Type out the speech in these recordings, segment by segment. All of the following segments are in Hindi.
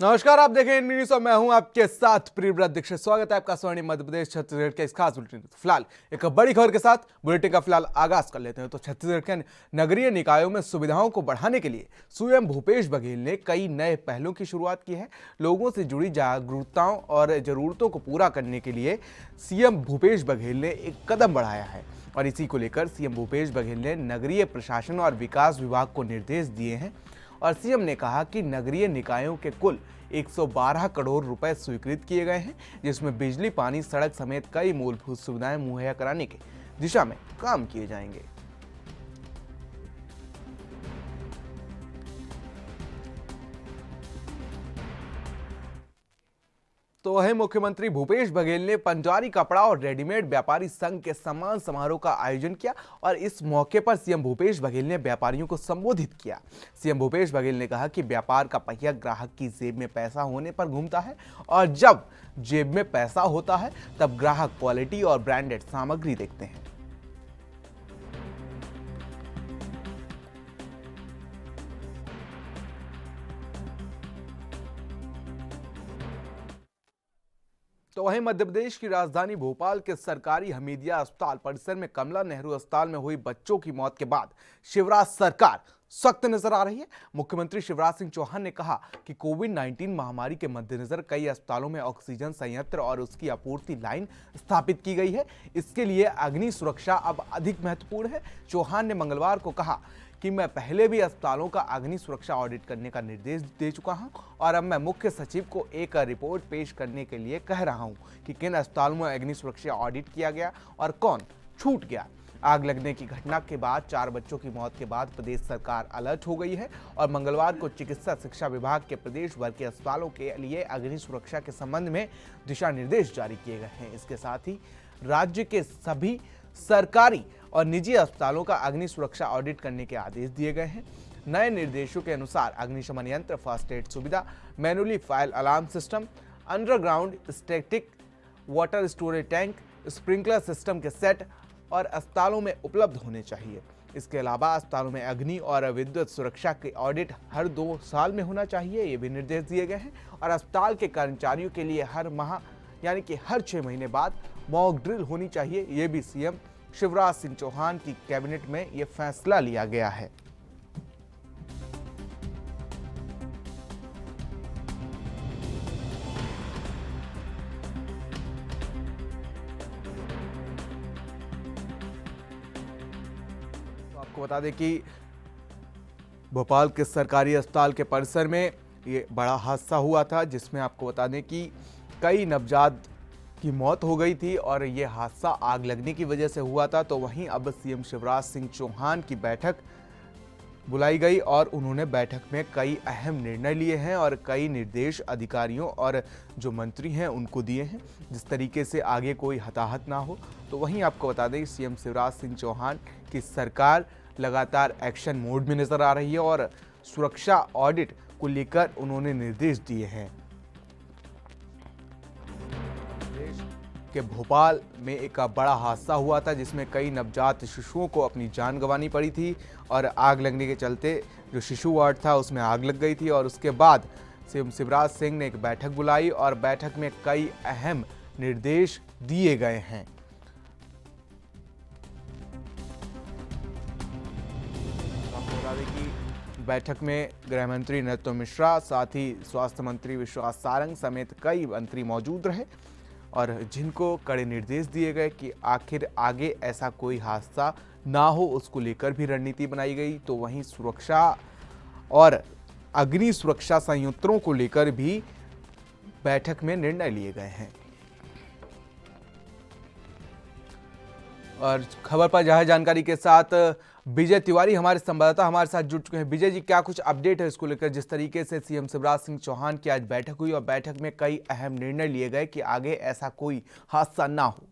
नमस्कार, आप देखें इंडिया न्यूज़ और मैं हूं आपके साथ प्रियव्रत दीक्षित। स्वागत है आपका स्वर्णिम मध्य प्रदेश छत्तीसगढ़ के इस खास बुलेटिन। फिलहाल एक बड़ी खबर के साथ बुलेटिन का फिलहाल आगाज कर लेते हैं। तो छत्तीसगढ़ के नगरीय निकायों में सुविधाओं को बढ़ाने के लिए सीएम भूपेश बघेल ने कई नए पहलों की शुरुआत की है। लोगों से जुड़ी जागरूकताओं और जरूरतों को पूरा करने के लिए सीएम भूपेश बघेल ने एक कदम बढ़ाया है और इसी को लेकर सीएम भूपेश बघेल ने नगरीय प्रशासन और विकास विभाग को निर्देश दिए हैं। और सीएम ने कहा कि नगरीय निकायों के कुल 112 करोड़ रुपए स्वीकृत किए गए हैं, जिसमें बिजली, पानी, सड़क समेत कई मूलभूत सुविधाएं मुहैया कराने की दिशा में काम किए जाएंगे। तो वहीं मुख्यमंत्री भूपेश बघेल ने पंजारी कपड़ा और रेडीमेड व्यापारी संघ के सम्मान समारोह का आयोजन किया और इस मौके पर सीएम भूपेश बघेल ने व्यापारियों को संबोधित किया। सीएम भूपेश बघेल ने कहा कि व्यापार का पहिया ग्राहक की जेब में पैसा होने पर घूमता है और जब जेब में पैसा होता है तब ग्राहक क्वालिटी और ब्रांडेड सामग्री देखते हैं। तो वहीं मध्य प्रदेश की राजधानी भोपाल के सरकारी हमीदिया अस्पताल परिसर में कमला नेहरू अस्पताल में हुई बच्चों की मौत के बाद शिवराज सरकार सख्त नजर आ रही है। मुख्यमंत्री शिवराज सिंह चौहान ने कहा कि कोविड-19 महामारी के मद्देनजर कई अस्पतालों में ऑक्सीजन संयंत्र और उसकी आपूर्ति लाइन स्थापित की गई है। इसके लिए अग्नि सुरक्षा अब अधिक महत्वपूर्ण है। चौहान ने मंगलवार को कहा कि मैं पहले भी अस्पतालों का अग्नि सुरक्षा ऑडिट करने का निर्देश दे चुका हूं और अब मैं मुख्य सचिव को एक रिपोर्ट पेश करने के लिए कह रहा हूं कि किन अस्पतालों में अग्नि सुरक्षा ऑडिट किया गया और कौन छूट गया। आग लगने की घटना के बाद 4 बच्चों की मौत के बाद प्रदेश सरकार अलर्ट हो गई है और मंगलवार को चिकित्सा शिक्षा विभाग के प्रदेश भर के अस्पतालों के लिए अग्नि सुरक्षा के संबंध में दिशा निर्देश जारी किए गए हैं। इसके साथ ही राज्य के सभी सरकारी और निजी अस्पतालों का अग्नि सुरक्षा ऑडिट करने के आदेश दिए गए हैं। नए निर्देशों के अनुसार अग्निशमन यंत्र, फर्स्ट एड सुविधा, manually fire alarm system, underground static water storage tank, sprinkler system के सेट और अस्पतालों में उपलब्ध होने चाहिए। इसके अलावा अस्पतालों में अग्नि और विद्युत सुरक्षा के ऑडिट हर 2 साल में होना चाहिए, ये भी निर्देश दिए गए हैं। और अस्पताल के कर्मचारियों के लिए हर माह यानी कि हर 6 महीने बाद मॉक ड्रिल होनी चाहिए, ये भी सीएम शिवराज सिंह चौहान की कैबिनेट में यह फैसला लिया गया है। तो आपको बता दें कि भोपाल के सरकारी अस्पताल के परिसर में ये बड़ा हादसा हुआ था, जिसमें आपको बता दें कि कई नवजात की मौत हो गई थी और ये हादसा आग लगने की वजह से हुआ था। तो वहीं अब सीएम शिवराज सिंह चौहान की बैठक बुलाई गई और उन्होंने बैठक में कई अहम निर्णय लिए हैं और कई निर्देश अधिकारियों और जो मंत्री हैं उनको दिए हैं, जिस तरीके से आगे कोई हताहत ना हो। तो वहीं आपको बता दें सीएम शिवराज सिंह चौहान की सरकार लगातार एक्शन मोड में नजर आ रही है और सुरक्षा ऑडिट को लेकर उन्होंने निर्देश दिए हैं। कि भोपाल में एक बड़ा हादसा हुआ था जिसमें कई नवजात शिशुओं को अपनी जान गंवानी पड़ी थी और आग लगने के चलते जो शिशु वार्ड था उसमें आग लग गई थी और उसके बाद सीएम शिवराज सिंह ने एक बैठक बुलाई और बैठक में कई अहम निर्देश दिए गए हैं। आपको बता दें कि बैठक में गृह मंत्री नरोत्तम मिश्रा, साथ ही स्वास्थ्य मंत्री विश्वास सारंग समेत कई मंत्री मौजूद रहे और जिनको कड़े निर्देश दिए गए कि आखिर आगे ऐसा कोई हादसा ना हो, उसको लेकर भी रणनीति बनाई गई। तो वहीं सुरक्षा और अग्नि सुरक्षा संयंत्रों को लेकर भी बैठक में निर्णय लिए गए हैं। और खबर पर ज्यादा जानकारी के साथ विजय तिवारी हमारे संवाददाता हमारे साथ जुड़ चुके हैं। विजय जी, क्या कुछ अपडेट है इसको लेकर, जिस तरीके से सीएम शिवराज सिंह चौहान की आज बैठक हुई और बैठक में कई अहम निर्णय लिए गए कि आगे ऐसा कोई हादसा ना हो?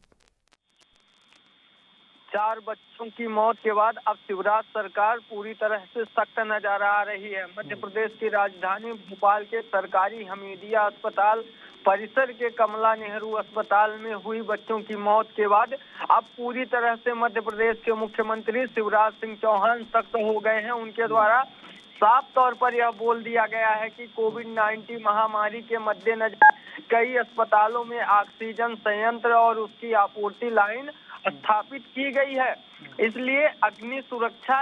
4 बच्चों की मौत के बाद अब शिवराज सरकार पूरी तरह से सख्त नजर आ रही है। मध्य प्रदेश की राजधानी भोपाल के सरकारी हमीदिया अस्पताल परिसर के कमला नेहरू अस्पताल में हुई बच्चों की मौत के बाद अब पूरी तरह से मध्य प्रदेश के मुख्यमंत्री शिवराज सिंह चौहान सख्त हो गए हैं। उनके द्वारा साफ तौर पर यह बोल दिया गया है कि कोविड-19 महामारी के मद्देनजर कई अस्पतालों में ऑक्सीजन संयंत्र और उसकी आपूर्ति लाइन स्थापित की गई है। इसलिए अग्नि सुरक्षा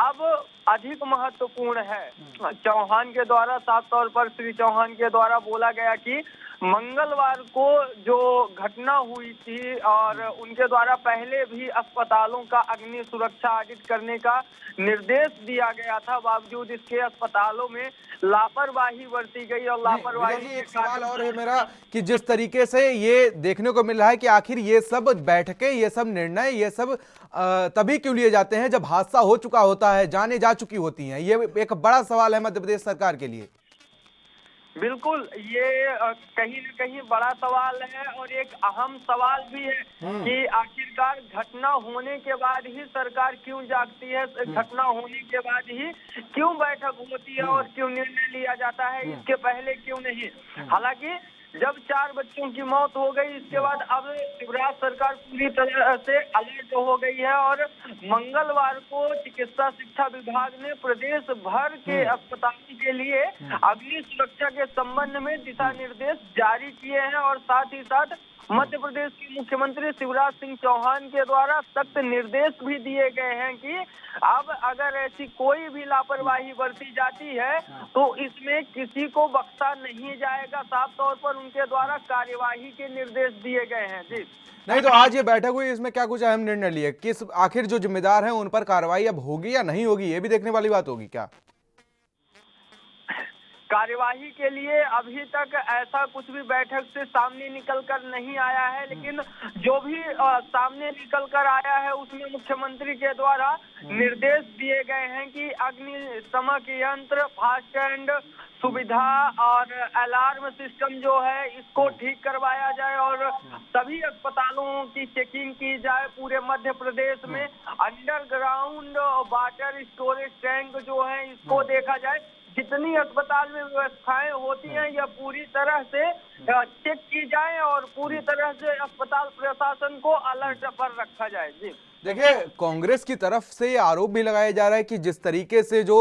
अब अधिक महत्वपूर्ण है। चौहान के द्वारा साफ तौर पर श्री चौहान के द्वारा बोला गया कि मंगलवार को जो घटना हुई थी और उनके द्वारा पहले भी अस्पतालों का अग्नि सुरक्षा ऑडिट करने का निर्देश दिया गया था, बावजूद इसके अस्पतालों में लापरवाही बरती गई और लापरवाही। एक सवाल और है मेरा कि जिस तरीके से ये देखने को मिल रहा है कि आखिर ये सब बैठकें, ये सब निर्णय, ये सब तभी क्यों लिए जाते हैं जब हादसा हो चुका होता है, जाने जा चुकी होती हैं। ये एक बड़ा सवाल है मध्य प्रदेश सरकार के लिए। बिल्कुल, ये कहीं न कहीं बड़ा सवाल है और एक अहम सवाल भी है कि आखिरकार घटना होने के बाद ही सरकार क्यों जागती है, घटना होने के बाद ही क्यों बैठक होती है और क्यों निर्णय लिया जाता है, इसके पहले क्यों नहीं। हालांकि जब 4 बच्चों की मौत हो गई, इसके बाद अब शिवराज सरकार पूरी तरह से अलर्ट हो गई है और मंगलवार को चिकित्सा शिक्षा विभाग ने प्रदेश भर के अस्पतालों के लिए अग्नि सुरक्षा के संबंध में दिशा निर्देश जारी किए हैं और साथ ही साथ मध्य प्रदेश के मुख्यमंत्री शिवराज सिंह चौहान के द्वारा सख्त निर्देश भी दिए गए हैं कि अब अगर ऐसी कोई भी लापरवाही बरती जाती है तो इसमें किसी को बख्शा नहीं जाएगा। साफ तौर पर उनके द्वारा कार्यवाही के निर्देश दिए गए हैं। जी नहीं तो आज ये बैठक हुई, इसमें क्या कुछ अहम निर्णय लिए? किस आखिर जो जिम्मेदार हैं उन पर कार्रवाई अब होगी या नहीं होगी, ये भी देखने वाली बात होगी क्या? कार्यवाही के लिए अभी तक ऐसा कुछ भी बैठक से सामने निकल कर नहीं आया है, लेकिन जो भी सामने निकल कर आया है उसमें मुख्यमंत्री के द्वारा निर्देश दिए गए हैं कि अग्निशमन यंत्र, फास्ट एंड सुविधा और अलार्म सिस्टम जो है इसको ठीक करवाया जाए और सभी अस्पतालों की चेकिंग की जाए। पूरे मध्य प्रदेश में अंडरग्राउंड वाटर स्टोरेज टैंक जो है इसको देखा जाए। जितनी अस्पताल में व्यवस्थाएं होती हैं यह पूरी तरह से चेक की जाए और पूरी तरह से अस्पताल प्रशासन को अलर्ट पर रखा जाए। जी देखिए, कांग्रेस की तरफ से आरोप भी लगाया जा रहा है कि जिस तरीके से जो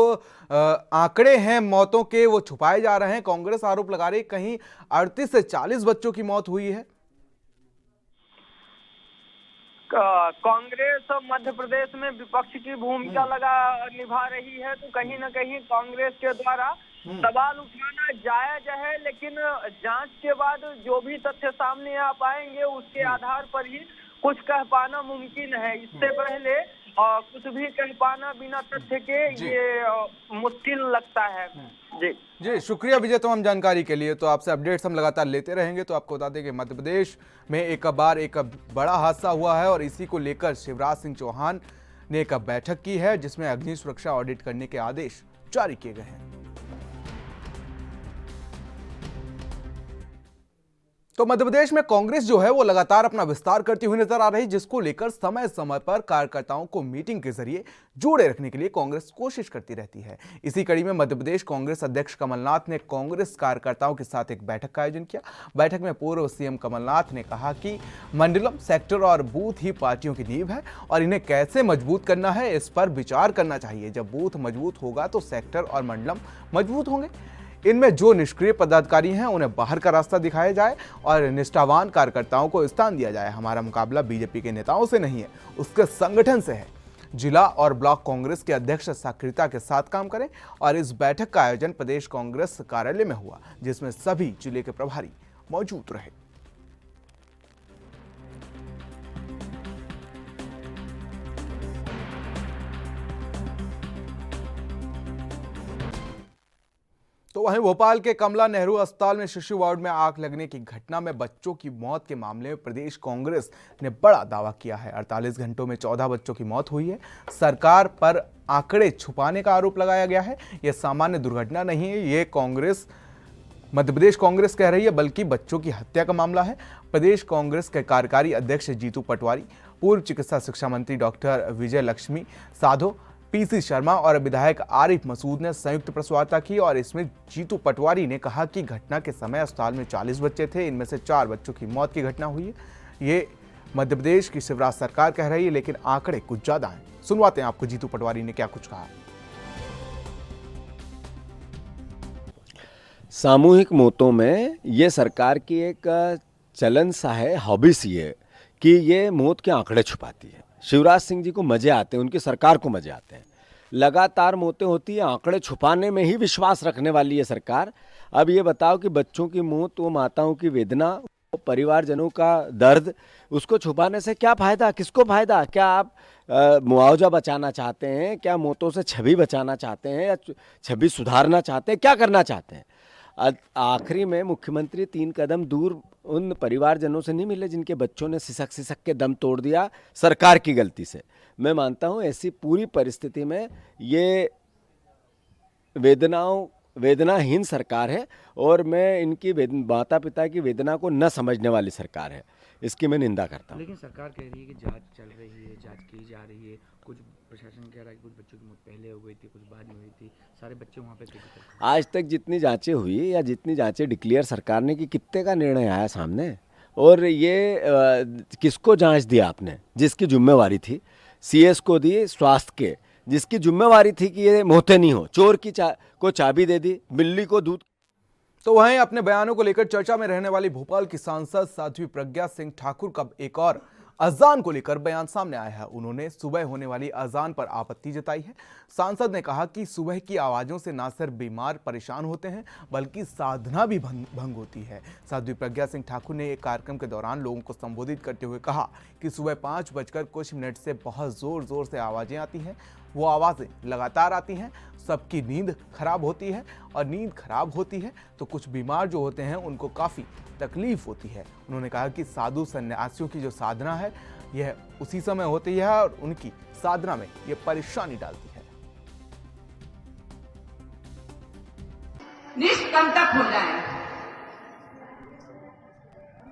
आंकड़े हैं मौतों के वो छुपाए जा रहे हैं। कांग्रेस आरोप लगा रही है कहीं 38 से 40 बच्चों की मौत हुई है। कांग्रेस मध्य प्रदेश में विपक्ष की भूमिका निभा रही है, तो कहीं न कहीं कांग्रेस के द्वारा सवाल उठाना जायज है, लेकिन जांच के बाद जो भी तथ्य सामने आ पाएंगे उसके आधार पर ही कुछ कह पाना मुमकिन है। इससे पहले कुछ भी कह पाना बिना तथ्य के ये मुश्किल लगता है। जी शुक्रिया विजय तमाम जानकारी के लिए। तो आपसे अपडेट्स हम लगातार लेते रहेंगे। तो आपको बता दें कि मध्य प्रदेश में एक बड़ा हादसा हुआ है और इसी को लेकर शिवराज सिंह चौहान ने एक बैठक की है जिसमें अग्नि सुरक्षा ऑडिट करने के आदेश जारी किए गए हैं। तो मध्य प्रदेश में कांग्रेस जो है वो लगातार अपना विस्तार करती हुई नजर आ रही, जिसको लेकर समय समय पर कार्यकर्ताओं को मीटिंग के जरिए जोड़े रखने के लिए कांग्रेस कोशिश करती रहती है। इसी कड़ी में मध्य प्रदेश कांग्रेस अध्यक्ष कमलनाथ ने कांग्रेस कार्यकर्ताओं के साथ एक बैठक का आयोजन किया। बैठक में पूर्व सीएम कमलनाथ ने कहा कि मंडलम, सेक्टर और बूथ ही पार्टियों की नींव है और इन्हें कैसे मजबूत करना है इस पर विचार करना चाहिए। जब बूथ मजबूत होगा तो सेक्टर और मंडलम मजबूत होंगे। इनमें जो निष्क्रिय पदाधिकारी हैं उन्हें बाहर का रास्ता दिखाया जाए और निष्ठावान कार्यकर्ताओं को स्थान दिया जाए। हमारा मुकाबला बीजेपी के नेताओं से नहीं है, उसके संगठन से है। जिला और ब्लॉक कांग्रेस के अध्यक्ष सक्रियता के साथ काम करें। और इस बैठक का आयोजन प्रदेश कांग्रेस कार्यालय में हुआ, जिसमें सभी जिले के प्रभारी मौजूद रहे। तो वहीं भोपाल के कमला नेहरू अस्पताल में शिशु वार्ड में आग लगने की घटना में बच्चों की मौत के मामले में प्रदेश कांग्रेस ने बड़ा दावा किया है। 48 घंटों में 14 बच्चों की मौत हुई है। सरकार पर आंकड़े छुपाने का आरोप लगाया गया है। यह सामान्य दुर्घटना नहीं है, ये मध्य प्रदेश कांग्रेस कह रही है, बल्कि बच्चों की हत्या का मामला है। प्रदेश कांग्रेस के कार्यकारी अध्यक्ष जीतू पटवारी, पूर्व चिकित्सा शिक्षा मंत्री डॉक्टर विजय लक्ष्मी साधो, पीसी शर्मा और विधायक आरिफ मसूद ने संयुक्त प्रेस वार्ता की और इसमें जीतू पटवारी ने कहा कि घटना के समय अस्पताल में 40 बच्चे थे, इनमें से 4 बच्चों की मौत की घटना हुई है। ये मध्य प्रदेश की शिवराज सरकार कह रही है, लेकिन आंकड़े कुछ ज्यादा हैं। सुनवाते हैं आपको जीतू पटवारी ने क्या कुछ कहा। सामूहिक मौतों में ये सरकार की एक चलन सा है, हॉबी सी है कि ये मौत के आंकड़े छुपाती है। शिवराज सिंह जी को मजे आते हैं, उनकी सरकार को मजे आते हैं। लगातार मौतें होती है, आंकड़े छुपाने में ही विश्वास रखने वाली है सरकार। अब ये बताओ कि बच्चों की मौत, वो माताओं की वेदना, वो परिवारजनों का दर्द, उसको छुपाने से क्या फायदा, किसको फायदा? क्या आप मुआवजा बचाना चाहते हैं? क्या मौतों से छवि बचाना चाहते हैं, या छवि सुधारना चाहते हैं? क्या करना चाहते हैं? आखिरी में मुख्यमंत्री 3 कदम दूर उन परिवारजनों से नहीं मिले जिनके बच्चों ने सिसक सिसक के दम तोड़ दिया सरकार की गलती से। मैं मानता हूं ऐसी पूरी परिस्थिति में ये वेदनाहीन सरकार है, और मैं इनकी माता पिता की वेदना को न समझने वाली सरकार है, इसकी मैं निंदा करता हूँ। लेकिन सरकार कह रही है कि जांच चल रही है, जांच की जा रही है। कुछ प्रशासन कह रहा है कि कुछ बच्चों की मौत पहले हो गई थी, कुछ बाद में हुई थी, सारे बच्चे वहाँ पे क्रिटिकल थे। आज तक जितनी जांचें हुई या जितनी जांचें डिक्लेयर सरकार ने की, कितने का निर्णय आया सामने? और ये किसको जांच दिया आपने? जिसकी जिम्मेवारी थी सीएस को दी, स्वास्थ्य के जिसकी जिम्मेवारी थी कि ये मौतें नहीं हो, चोर की को चाबी दे दी, बिल्ली को दूध। तो वहीं अपने बयानों को लेकर चर्चा में रहने वाली भोपाल की सांसद साध्वी प्रज्ञा सिंह ठाकुर का एक और अजान को लेकर बयान सामने आया है। उन्होंने सुबह होने वाली अजान पर आपत्ति जताई है। सांसद ने कहा कि सुबह की आवाजों से न सिर्फ बीमार परेशान होते हैं, बल्कि साधना भी भंग होती है। साध्वी प्रज्ञा सिंह ठाकुर ने एक कार्यक्रम के दौरान लोगों को संबोधित करते हुए कहा कि सुबह 5 बजकर कुछ मिनट से बहुत जोर से आवाजें आती हैं। वो आवाज़ें लगातार आती हैं, सबकी नींद खराब होती है, और नींद खराब होती है तो कुछ बीमार जो होते हैं उनको काफ़ी तकलीफ होती है। उन्होंने कहा कि साधु सन्यासियों की जो साधना है यह उसी समय होती है, और उनकी साधना में ये परेशानी डालती है। निष्कंटक हो जाए,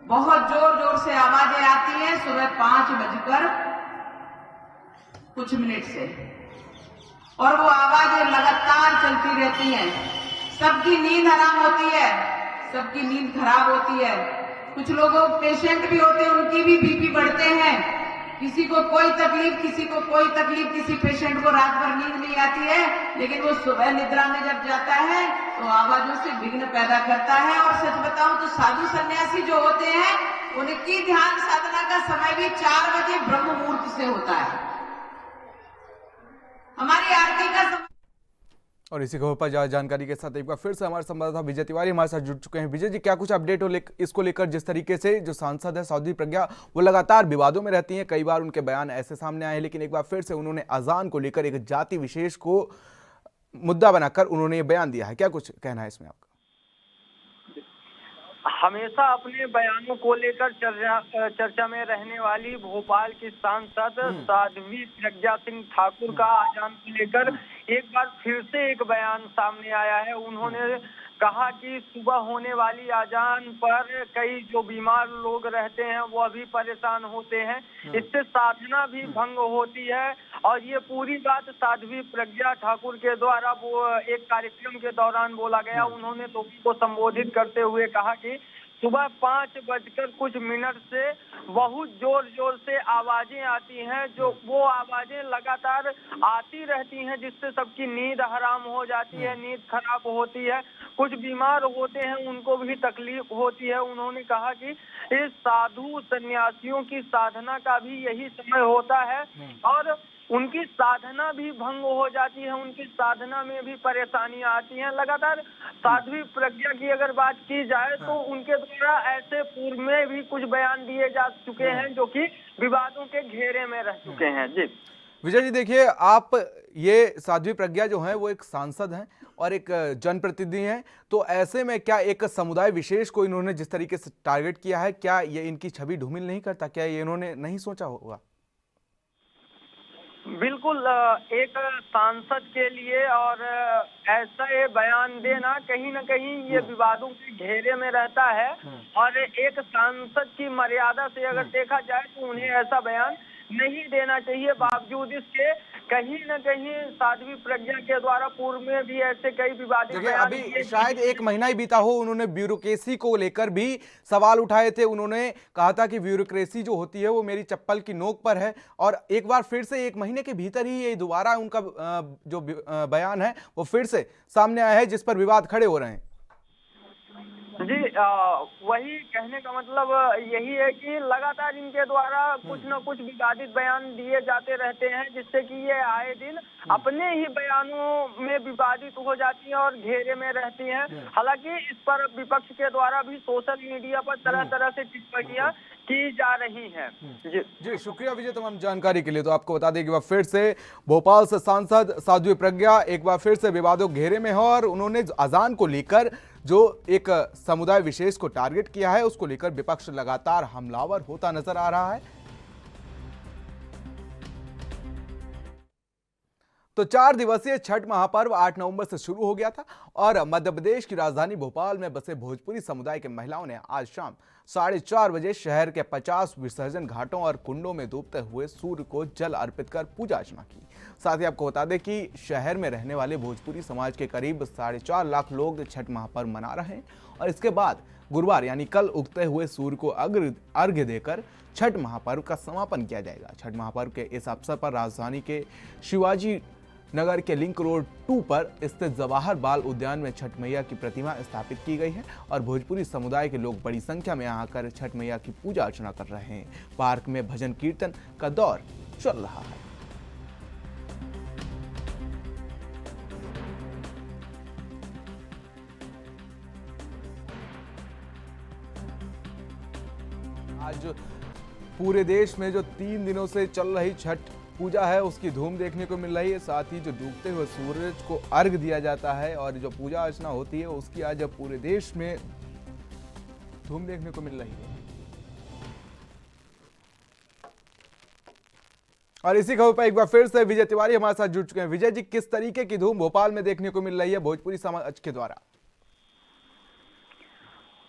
बहुत जोर जोर से आवाजें आती हैं सुबह 5 बजकर कुछ मिनट से, और वो आवाजें लगातार चलती रहती हैं। सबकी नींद हराम होती है, सबकी नींद खराब होती है। कुछ लोगों पेशेंट भी होते हैं, उनकी भी बीपी बढ़ते हैं। किसी को कोई तकलीफ, किसी को कोई तकलीफ, किसी पेशेंट को रात भर नींद नहीं आती है, लेकिन वो सुबह निद्रा में जब जाता है तो आवाजों से विघ्न पैदा करता है। और सच बताऊं तो साधु सन्यासी जो होते हैं उनकी ध्यान साधना का समय भी 4 बजे ब्रह्म मुहूर्त से होता है। हमारी आरती का समय। और इसी खबर पर ज्यादा जानकारी के साथ एक बार फिर से हमारे संवाददाता विजय तिवारी हमारे साथ जुड़ चुके हैं। विजय जी, क्या कुछ अपडेट हो इसको लेकर? जिस तरीके से जो सांसद है साध्वी प्रज्ञा, वो लगातार विवादों में रहती हैं, कई बार उनके बयान ऐसे सामने आए हैं, लेकिन एक बार फिर से उन्होंने अजान को लेकर एक जाति विशेष को मुद्दा बनाकर उन्होंने ये बयान दिया है। क्या कुछ कहना है इसमें आपका? हमेशा अपने बयानों को लेकर चर्चा में रहने वाली भोपाल की सांसद साध्वी प्रज्ञा सिंह ठाकुर का अजान को लेकर एक बार फिर से एक बयान सामने आया है। उन्होंने कहा कि सुबह होने वाली अजान पर कई जो बीमार लोग रहते हैं वो भी परेशान होते हैं, इससे साधना भी भंग होती है। और ये पूरी बात साध्वी प्रज्ञा ठाकुर के द्वारा वो एक कार्यक्रम के दौरान बोला गया। उन्होंने लोगों को संबोधित करते हुए कहा कि सुबह 5 बजकर कुछ मिनट से बहुत जोर से आवाजें आती हैं, जो वो आवाजें लगातार आती रहती हैं, जिससे सबकी नींद हराम हो जाती है, नींद खराब होती है। कुछ बीमार होते हैं, उनको भी तकलीफ होती है। उन्होंने कहा कि इस साधु सन्यासियों की साधना का भी यही समय होता है, और उनकी साधना भी भंग हो जाती है, उनकी साधना में भी परेशानियां आती हैं। लगातार साध्वी प्रज्ञा की अगर बात की जाए तो उनके द्वारा ऐसे पूर्व में भी कुछ बयान दिए जा चुके हैं जो कि विवादों के घेरे में रह चुके हैं। जी विजय जी, देखिए, आप ये साध्वी प्रज्ञा जो है वो एक सांसद हैं और एक जनप्रतिनिधि हैं, तो ऐसे में क्या एक समुदाय विशेष को इन्होंने जिस तरीके से टारगेट किया है, क्या ये इनकी छवि धूमिल नहीं करता? क्या ये इन्होंने नहीं सोचा होगा? बिल्कुल, एक सांसद के लिए और ऐसा ये बयान देना कहीं ना कहीं ये विवादों के घेरे में रहता है, और एक सांसद की मर्यादा से अगर देखा जाए तो उन्हें ऐसा बयान नहीं देना चाहिए। बावजूद इसके कहीं न कहीं साध्वी प्रज्ञा के द्वारा पूर्व में भी ऐसे कई विवादित बयान अभी शायद 1 महीना ही बीता हो, उन्होंने ब्यूरोक्रेसी को लेकर भी सवाल उठाए थे। उन्होंने कहा था कि ब्यूरोक्रेसी जो होती है वो मेरी चप्पल की नोक पर है, और एक बार फिर से 1 महीने के भीतर ही ये दोबारा उनका जो बयान है वो फिर से सामने आया है, जिस पर विवाद खड़े हो रहे हैं। जी वही कहने का मतलब यही है कि लगातार इनके द्वारा कुछ न कुछ विवादित बयान दिए जाते रहते हैं, जिससे कि ये आए दिन अपने ही बयानों में विवादित हो जाती हैं और घेरे में रहती हैं। हालांकि इस पर विपक्ष के द्वारा भी सोशल मीडिया पर तरह तरह से टिप्पणियां की जा रही हैं। जी शुक्रिया विजय तमाम जानकारी के लिए। तो आपको बता दें कि वह फिर से भोपाल से सांसद साध्वी प्रज्ञा एक बार फिर से विवादों घेरे में है और उन्होंने अजान को लेकर जो एक समुदाय विशेष को टारगेट किया है उसको लेकर विपक्ष लगातार हमलावर होता नजर आ रहा है। तो 4 दिवसीय छठ महापर्व 8 नवंबर से शुरू हो गया था और मध्य प्रदेश की राजधानी भोपाल में बसे भोजपुरी समुदाय के महिलाओं ने आज शाम 4:30 बजे शहर के 50 विसर्जन घाटों और कुंडों में डूबते हुए सूर्य को जल अर्पित कर पूजा अर्चना की। साथ ही आपको बता दें कि शहर में रहने वाले भोजपुरी समाज के करीब 4.5 लाख लोग छठ महापर्व मना रहे हैं और इसके बाद गुरुवार यानी कल उगते हुए सूर्य को अर्घ्य देकर छठ महापर्व का समापन किया जाएगा। छठ महापर्व के इस अवसर पर राजधानी के शिवाजी नगर के लिंक रोड 2 पर स्थित जवाहर बाल उद्यान में छठ मैया की प्रतिमा स्थापित की गई है और भोजपुरी समुदाय के लोग बड़ी संख्या में आकर छठ मैया की पूजा अर्चना कर रहे हैं। पार्क में भजन कीर्तन का दौर चल रहा है। आज पूरे देश में जो 3 दिनों से चल रही छठ पूजा है उसकी धूम देखने को मिल रही है। साथ ही जो डूबते हुए सूरज को अर्घ दिया जाता है और जो पूजा अर्चना होती है उसकी आज पूरे देश में धूम देखने को मिल रही है। और इसी खबर पर एक बार फिर से विजय तिवारी हमारे साथ जुड़ चुके हैं। विजय जी, किस तरीके की धूम भोपाल में देखने को मिल रही है भोजपुरी समाज के द्वारा?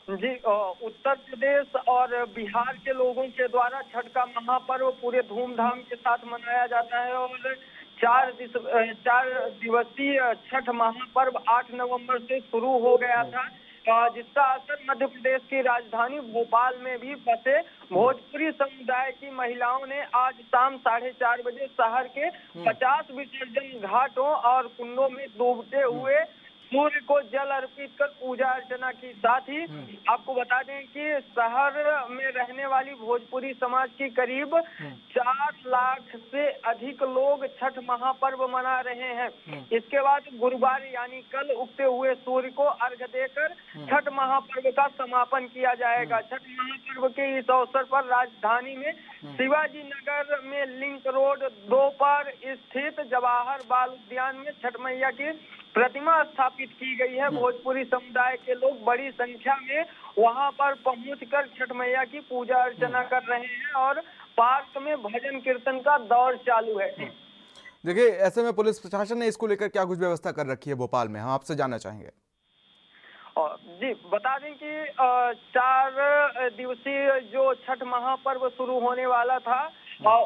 जी उत्तर प्रदेश और बिहार के लोगों के द्वारा छठ का महापर्व पूरे धूमधाम के साथ मनाया जाता है और 4 दिवसीय छठ महापर्व 8 नवंबर से शुरू हो गया था, जिसका असर मध्य प्रदेश की राजधानी भोपाल में भी बसे भोजपुरी समुदाय की महिलाओं ने आज शाम 4:30 बजे शहर के 50 विसर्जन घाटों और कुंडों में डूबते हुए सूर्य को जल अर्पित कर पूजा अर्चना की। साथ ही आपको बता दें कि शहर में रहने वाली भोजपुरी समाज की करीब 4 लाख से अधिक लोग छठ महापर्व मना रहे हैं। इसके बाद गुरुवार यानी कल उगते हुए सूर्य को अर्घ्य देकर छठ महापर्व का समापन किया जाएगा। छठ महापर्व के इस अवसर पर राजधानी में शिवाजी नगर में लिंक रोड 2 पर स्थित जवाहर बाल उद्यान में छठ मैया की प्रतिमा स्थापित की गई है। भोजपुरी समुदाय के लोग बड़ी संख्या में वहां पर पहुंचकर छठ मैया की पूजा अर्चना कर रहे हैं और पार्क में भजन कीर्तन का दौर चालू है। देखिए, ऐसे में पुलिस प्रशासन ने इसको लेकर क्या कुछ व्यवस्था कर रखी है भोपाल में, हम आपसे जानना चाहेंगे। जी बता दें कि 4 दिवसीय जो छठ महापर्व शुरू होने वाला था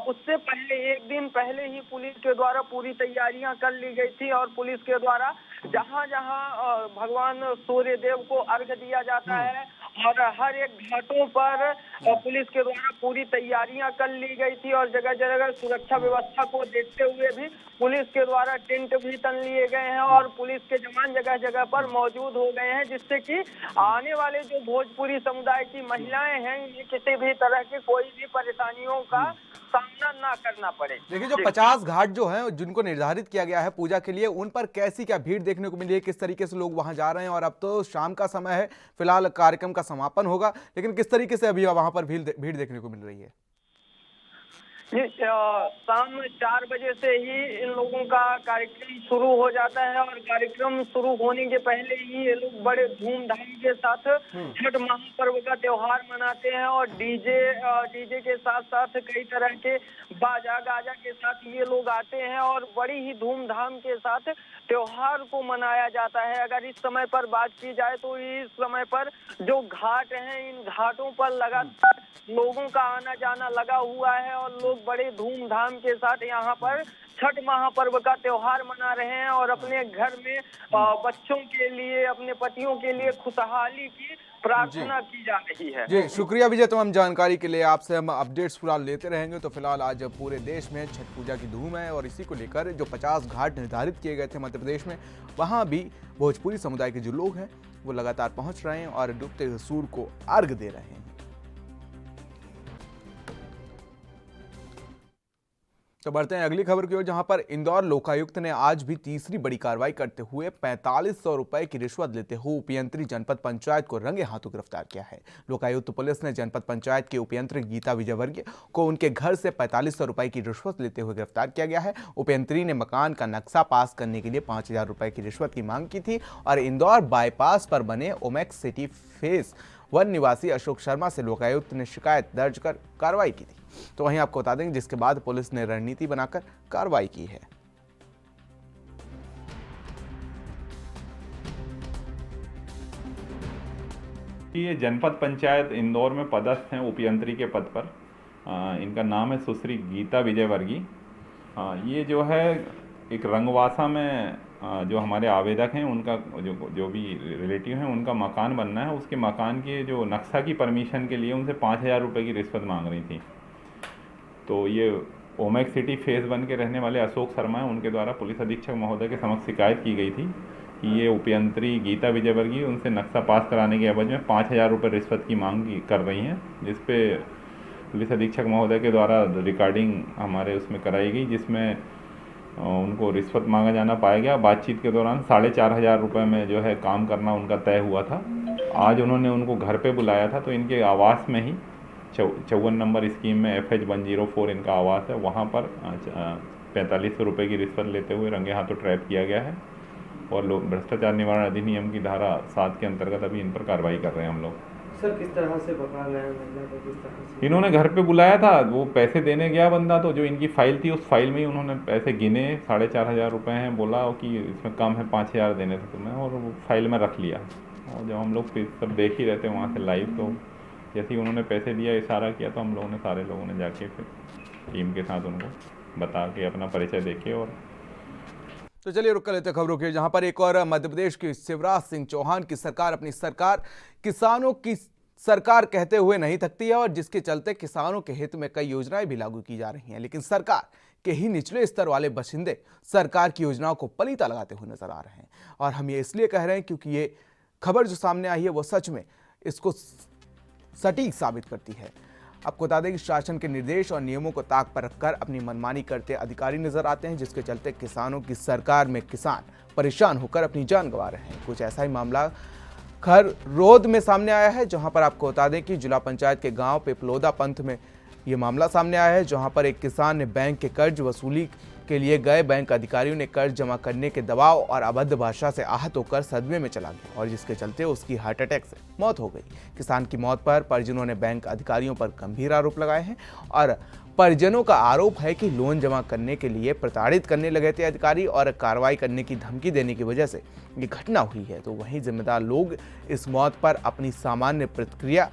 उससे पहले एक दिन पहले ही पुलिस के द्वारा पूरी तैयारियां कर ली गई थी और पुलिस के द्वारा जहां जहां भगवान सूर्य देव को अर्घ्य दिया जाता है और हर एक घाटों पर पुलिस के द्वारा पूरी तैयारियां कर ली गई थी और जगह जगह सुरक्षा व्यवस्था को देखते हुए भी पुलिस के द्वारा टेंट भी तन लिए गए हैं और पुलिस के जवान जगह जगह पर मौजूद हो गए हैं, जिससे कि आने वाले जो भोजपुरी समुदाय की महिलाएं हैं इन्हें किसी भी तरह की कोई भी परेशानियों का सामना ना करना पड़े। देखिए, जो 50 घाट जो हैं जिनको निर्धारित किया गया है पूजा के लिए, उन पर कैसी क्या भीड़ देखने को मिली है, किस तरीके से लोग वहां जा रहे हैं? और अब तो शाम का समय है, फिलहाल कार्यक्रम का समापन होगा, लेकिन किस तरीके से अभी वहां पर भीड़ देखने को मिल रही है? शाम 4 बजे से ही इन लोगों का कार्यक्रम शुरू हो जाता है और कार्यक्रम शुरू होने के पहले ही ये लोग बड़े धूमधाम के साथ छठ महापर्व का त्योहार मनाते हैं और डीजे के साथ साथ कई तरह के बाजा गाजा के साथ ये लोग आते हैं और बड़ी ही धूमधाम के साथ त्योहार को मनाया जाता है। अगर इस समय पर बात की जाए तो इस समय पर जो घाट हैं इन घाटों पर लगातार लोगों का आना जाना लगा हुआ है और लोग बड़े धूमधाम के साथ यहाँ पर छठ महापर्व का त्योहार मना रहे हैं और अपने घर में बच्चों के लिए, अपने पतियों के लिए खुशहाली की प्रार्थना की जा रही है। जी शुक्रिया विजय तमाम जानकारी के लिए। आपसे हम अपडेट्स पूरा लेते रहेंगे। तो फिलहाल आज पूरे देश में छठ पूजा की धूम है और इसी को लेकर जो 50 घाट निर्धारित किए गए थे मध्य प्रदेश में, वहां भी भोजपुरी समुदाय के जो लोग हैं वो लगातार पहुंच रहे हैं और डूबते हुए सूर्य को अर्घ दे रहे हैं। तो बढ़ते हैं अगली खबर की ओर, जहां पर इंदौर लोकायुक्त ने आज भी तीसरी बड़ी कार्रवाई करते हुए 4500 रुपए की रिश्वत लेते हुए उपयंत्री जनपद पंचायत को रंगे हाथों गिरफ्तार किया है। लोकायुक्त पुलिस ने जनपद पंचायत के उपयंत्री गीता विजयवर्गीय को उनके घर से 4500 रुपए की रिश्वत लेते हुए गिरफ्तार किया गया है। उपयंत्री ने मकान का नक्शा पास करने के लिए 5000 रुपए की रिश्वत की मांग की थी और इंदौर बाईपास पर बने ओमेक्स सिटी फेस 1 निवासी अशोक शर्मा से लोकायुक्त ने शिकायत दर्ज कर कार्रवाई की थी। तो वहीं आपको बता देंगे जिसके बाद पुलिस ने रणनीति बनाकर कार्रवाई की है। ये जनपद पंचायत इंदौर में पदस्थ हैं उपयंत्री के पद पर। इनका नाम है सुश्री गीता विजयवर्गीय। ये जो है एक रंगवासा में जो हमारे आवेदक हैं उनका जो भी रिलेटिव हैं उनका मकान बनना है, उसके मकान के जो नक्शा की परमिशन के लिए उनसे 5000 रुपये की रिश्वत मांग रही थी। तो ये ओमेक्स सिटी फेज 1 के रहने वाले अशोक शर्मा हैं, उनके द्वारा पुलिस अधीक्षक महोदय के समक्ष शिकायत की गई थी कि ये उपयंत्री गीता विजयवर्गीय उनसे नक्शा पास कराने के एवज में 5000 रुपये रिश्वत की मांग कर रही हैं, जिस पे पुलिस अधीक्षक महोदय के द्वारा रिकॉर्डिंग हमारे उसमें कराई गई, जिसमें उनको रिश्वत मांगा जाना पाया गया। बातचीत के दौरान 4500 रुपये में जो है काम करना उनका तय हुआ था। आज उन्होंने उनको घर पे बुलाया था, तो इनके आवास में ही 54 नंबर स्कीम में FH 104 इनका आवास है, वहाँ पर 4500 रुपये की रिश्वत लेते हुए रंगे हाथों ट्रैप किया गया है और लोग भ्रष्टाचार निवारण अधिनियम की धारा 7 के अंतर्गत अभी इन पर कार्रवाई कर रहे हैं हम लोग। सर किस तरह से पकड़ा गया महिला को, किस तरह से? इन्होंने घर पे बुलाया था, वो पैसे देने गया बंदा, तो जो इनकी फाइल थी उस फाइल में ही उन्होंने पैसे गिने, 4500 रुपये हैं, बोला कि इसमें कम है 5000 देने थे तुम्हें, और वो फाइल में रख लिया। और जब हम लोग सब देख ही रहते वहाँ से लाइव, तो जैसे ही उन्होंने पैसे दिया, इशारा किया, तो हम लोगों ने सारे लोगों ने जाके फिर टीम के साथ उनको बता के अपना परिचय देके और तो चलिए रुक कर लेते खबरों की, जहां पर एक और मध्य प्रदेश की शिवराज सिंह चौहान की सरकार अपनी सरकार किसानों की सरकार कहते हुए नहीं थकती है और जिसके चलते किसानों के हित में कई योजनाएं भी लागू की जा रही हैं, लेकिन सरकार के ही निचले स्तर वाले बाशिंदे सरकार की योजनाओं को पलीता लगाते हुए नजर आ रहे हैं। और हम ये इसलिए कह रहे हैं क्योंकि ये खबर जो सामने आई है वो सच में इसको सटीक साबित करती है। आपको बता दें कि शासन के निर्देश और नियमों को ताक पर रखकर अपनी मनमानी करते अधिकारी नजर आते हैं, जिसके चलते किसानों की सरकार में किसान परेशान होकर अपनी जान गंवा रहे हैं। कुछ ऐसा ही मामला खररोद में सामने आया है, जहां पर आपको बता दें कि जिला पंचायत के गांव पिपलोदा पंथ में ये मामला सामने आया है, जहां पर एक किसान ने बैंक के कर्ज वसूली के लिए गए बैंक अधिकारियों ने कर्ज जमा करने के दबाव और अभद्र भाषा से आहत होकर सदमे में चला गया और जिसके चलते उसकी हार्ट अटैक से मौत हो गई। किसान की मौत पर परिजनों ने बैंक अधिकारियों पर गंभीर आरोप लगाए हैं और परिजनों का आरोप है कि लोन जमा करने के लिए प्रताड़ित करने लगे थे अधिकारी और कार्रवाई करने की धमकी देने की वजह से ये घटना हुई है। तो वहीं जिम्मेदार लोग इस मौत पर अपनी सामान्य प्रतिक्रिया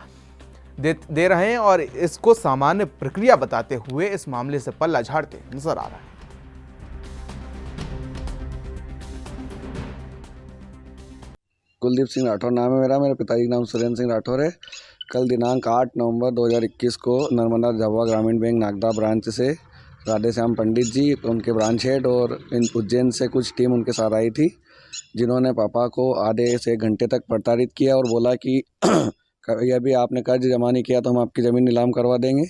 दे रहे हैं और इसको सामान्य प्रक्रिया बताते हुए इस मामले से पल्ला झाड़ते नजर आ रहा है। कुलदीप सिंह राठौर नाम है मेरा, मेरे पिताजी का नाम सुरेंद्र सिंह राठौर है। कल दिनांक 8 नवंबर 2021 को नर्मदा झाबुआ ग्रामीण बैंक नागदा ब्रांच से राधेश्याम पंडित जी, उनके ब्रांच हेड और उज्जैन से कुछ टीम उनके साथ आई थी, जिन्होंने पापा को आधे से 1 घंटे तक प्रताड़ित किया और बोला कि कभी अभी आपने कर्ज जमा नहीं किया तो हम आपकी ज़मीन नीलाम करवा देंगे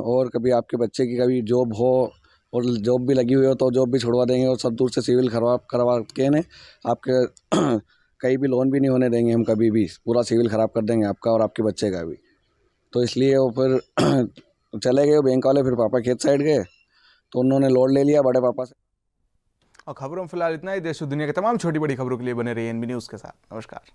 और कभी आपके बच्चे की कभी जॉब हो और जॉब भी लगी हुई हो तो जॉब भी छुड़वा देंगे और सब दूर से सिविल करवा के ने आपके कहीं भी लोन भी नहीं होने देंगे, हम कभी भी पूरा सिविल ख़राब कर देंगे आपका और आपके बच्चे का भी। तो इसलिए वो फिर चले गए बैंक वाले, फिर पापा खेत साइड गए तो उन्होंने लोड ले लिया बड़े पापा से। और खबरों में फिलहाल इतना ही। देश और दुनिया के तमाम छोटी बड़ी खबरों के लिए बने रहिए एनबी न्यूज़ के साथ। नमस्कार।